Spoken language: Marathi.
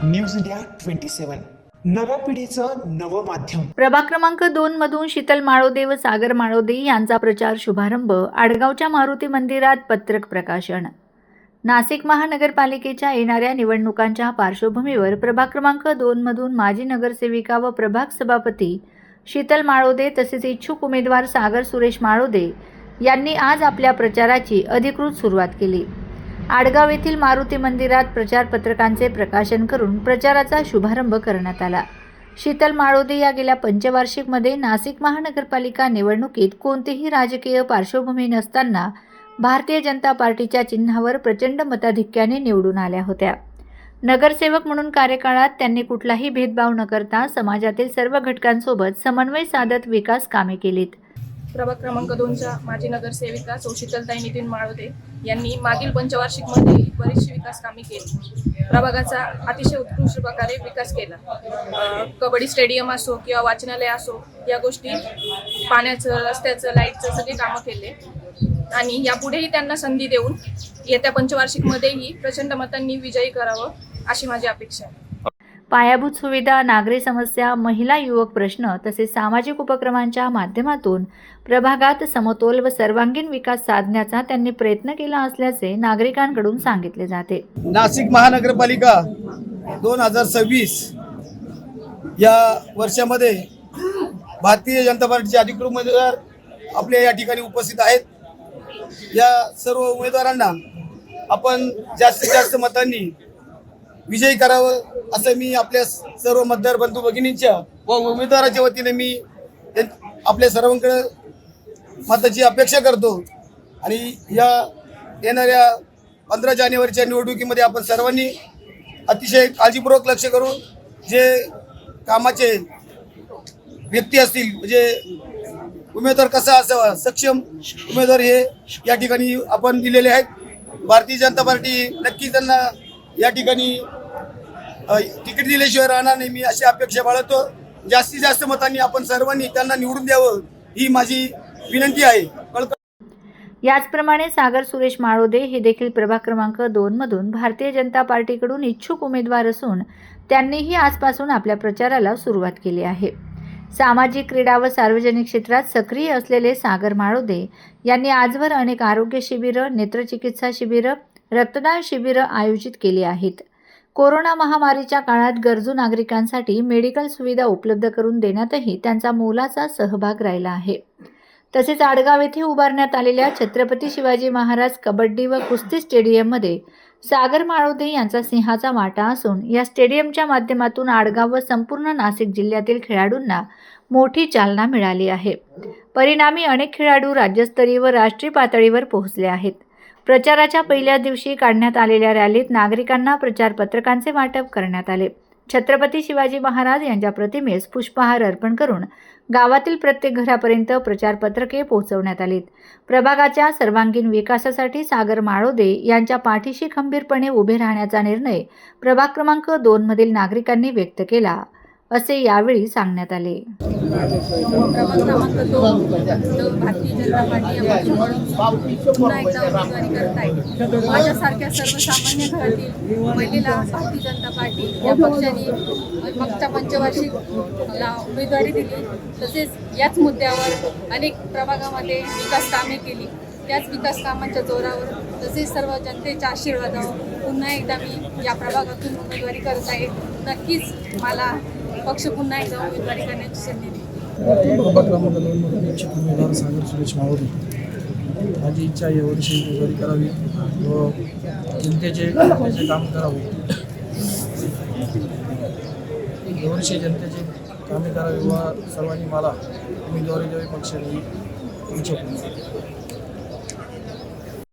न्यूज इंडिया 27 नव्या पिढीचं नवं माध्यम। प्रभाग क्रमांक 2 मधून शीतल माळोदे व सागर माळोदे यांचा प्रचार शुभारंभ आडगावच्या मारुती मंदिरात पत्रक प्रकाशन। नाशिक महानगरपालिकेच्या येणाऱ्या निवडणुकांच्या पार्श्वभूमीवर प्रभाग क्रमांक 2 मधून माजी नगरसेविका व प्रभाग सभापती शीतल माळोदे तसेच इच्छुक उमेदवार सागर सुरेश माळोदे यांनी आज आपल्या प्रचाराची अधिकृत सुरुवात केली। आडगाव येथील मारुती मंदिरात प्रचार पत्रकांचे प्रकाशन करून प्रचाराचा शुभारंभ करण्यात आला। शीतल माळोदे या गेल्या पंचवार्षिकमध्ये नाशिक महानगरपालिका निवडणुकीत कोणतीही राजकीय पार्श्वभूमी नसताना भारतीय जनता पार्टीच्या चिन्हावर प्रचंड मताधिक्याने निवडून आल्या होत्या। नगरसेवक म्हणून कार्यकाळात त्यांनी कुठलाही भेदभाव न करता समाजातील सर्व घटकांसोबत समन्वय साधत विकास कामे केलीत। प्रभाग क्रमांक 2च्या माजी नगरसेविका शीतलताई नितीन माळोदे यांनी मागील पंचवार्षिकमध्ये बरीचशी विकास कामे केली। प्रभागाचा अतिशय उत्कृष्ट प्रकारे विकास केला। कबड्डी स्टेडियम असो किंवा वाचनालय असो, या गोष्टी पाण्याचं, रस्त्याचं, लाईटचं सगळे कामं केले आणि यापुढेही त्यांना संधी देऊन येत्या पंचवार्षिकमध्येही प्रचंड मतांनी विजयी करावं अशी माझी अपेक्षा आहे। पायाभूत सुविधा, नागरी समस्या, महिला युवक प्रश्न तसेच सामाजिक उपक्रमांच्या माध्यमातून प्रभागात समतोल व सर्वांगीण विकास साधण्याचा त्यांनी प्रयत्न केला असल्याचे नागरिकांकडून सांगितले जाते। नाशिक महानगरपालिका 2026 या वर्षामध्ये भारतीय जनता पार्टीचे अधिकृत उमेदवार आपल्या या ठिकाणी उपस्थित आहेत। या सर्व उमेदवारांना आपण जास्तीत जास्त मतांनी विजयी करावं असं मी आपल्या सर्व मतदार बंधू भगिनींच्या व उमेदवाराच्या वतीने मी आपल्या सर्वांकडे मताची अपेक्षा करतो आणि या येणाऱ्या 15 जानेवारीच्या निवडणुकीमध्ये आपण सर्वांनी अतिशय काळजीपूर्वक लक्ष करून जे कामाचे व्यक्ती असतील, म्हणजे उमेदवार कसा असावा, सक्षम उमेदवार हे या ठिकाणी आपण दिलेले आहेत। भारतीय जनता पार्टी नक्की त्यांना या ठिकाणी तिकीट दिल्याशिवाय राहणार नाही, मी अशी अपेक्षा बाळगतो। जास्तीत जास्त मतांनी आपण सर्वांनी त्यांना निवडून द्यावं ही माझी विनंती आहे। याचप्रमाणे सागर सुरेश माळोदे हे देखील प्रभाग क्रमांक 2 मधून भारतीय जनता पार्टीकडून इच्छुक उमेदवार असून त्यांनीही आजपासून आपल्या प्रचाराला सुरुवात केली आहे। सामाजिक, क्रीडा व सार्वजनिक क्षेत्रात सक्रिय असलेले सागर माळोदे यांनी आजवर अनेक आरोग्य शिबिरं, नेत्रचिकित्सा शिबिरं, रक्तदान शिबिरं आयोजित केली आहेत। कोरोना महामारीच्या काळात गरजू नागरिकांसाठी मेडिकल सुविधा उपलब्ध करून देण्यातही त्यांचा मोलाचा सहभाग राहिला आहे। तसेच आडगाव येथे उभारण्यात आलेल्या छत्रपती शिवाजी महाराज कबड्डी व कुस्ती स्टेडियममध्ये सागर माळोदे यांचा सिंहाचा वाटा असून या स्टेडियमच्या माध्यमातून आडगाव व संपूर्ण नाशिक जिल्ह्यातील खेळाडूंना मोठी चालना मिळाली आहे। परिणामी अनेक खेळाडू राज्यस्तरीय व राष्ट्रीय पातळीवर पोहोचले आहेत। प्रचाराच्या पहिल्या दिवशी काढण्यात आलेल्या रॅलीत नागरिकांना प्रचार पत्रकांचे वाटप करण्यात आले। छत्रपती शिवाजी महाराज यांच्या प्रतिमेस पुष्पहार अर्पण करून गावातील प्रत्येक घरापर्यंत प्रचार पत्रके पोहोचवण्यात आलीत। प्रभागाच्या सर्वांगीण विकासासाठी सागर माळोदे यांच्या पाठीशी खंबीरपणे उभे राहण्याचा निर्णय प्रभाग क्रमांक 2 मधील नागरिकांनी व्यक्त केला असे यावेळी सांगण्यात आले। प्रभाग क्रमांक 2 भारतीय जनता पार्टी या पक्षाकडून पुन्हा एकदा उमेदवारी करत आहे। माझ्यासारख्या सर्वसामान्य घरातील महिलेला भारतीय जनता पार्टी या पक्षाने मागच्या पंचवार्षिकला उमेदवारी दिली। तसेच याच मुद्द्यावर अनेक प्रभागामध्ये विकास कामे केली। त्याच विकास कामांच्या जोरावर तसेच सर्व जनतेच्या आशीर्वादावर पुन्हा एकदा मी या प्रभागातून उमेदवारी करत आहे। नक्कीच मला पक्ष पुन्हा एकदा उमेदवारी करण्याची संधी देईल। प्रभाग क्रमांक 2 मधून इच्छुक उमेदवार सागर सुरेश माळोदे, माझी इच्छा आहे यावर्षी उमेदवारी करावी व जनतेचे काम करावे। यावर्षी जनतेचे कामे करावे व सर्वांनी मला उमेदवारी द्यावी पक्षाने इच्छुक।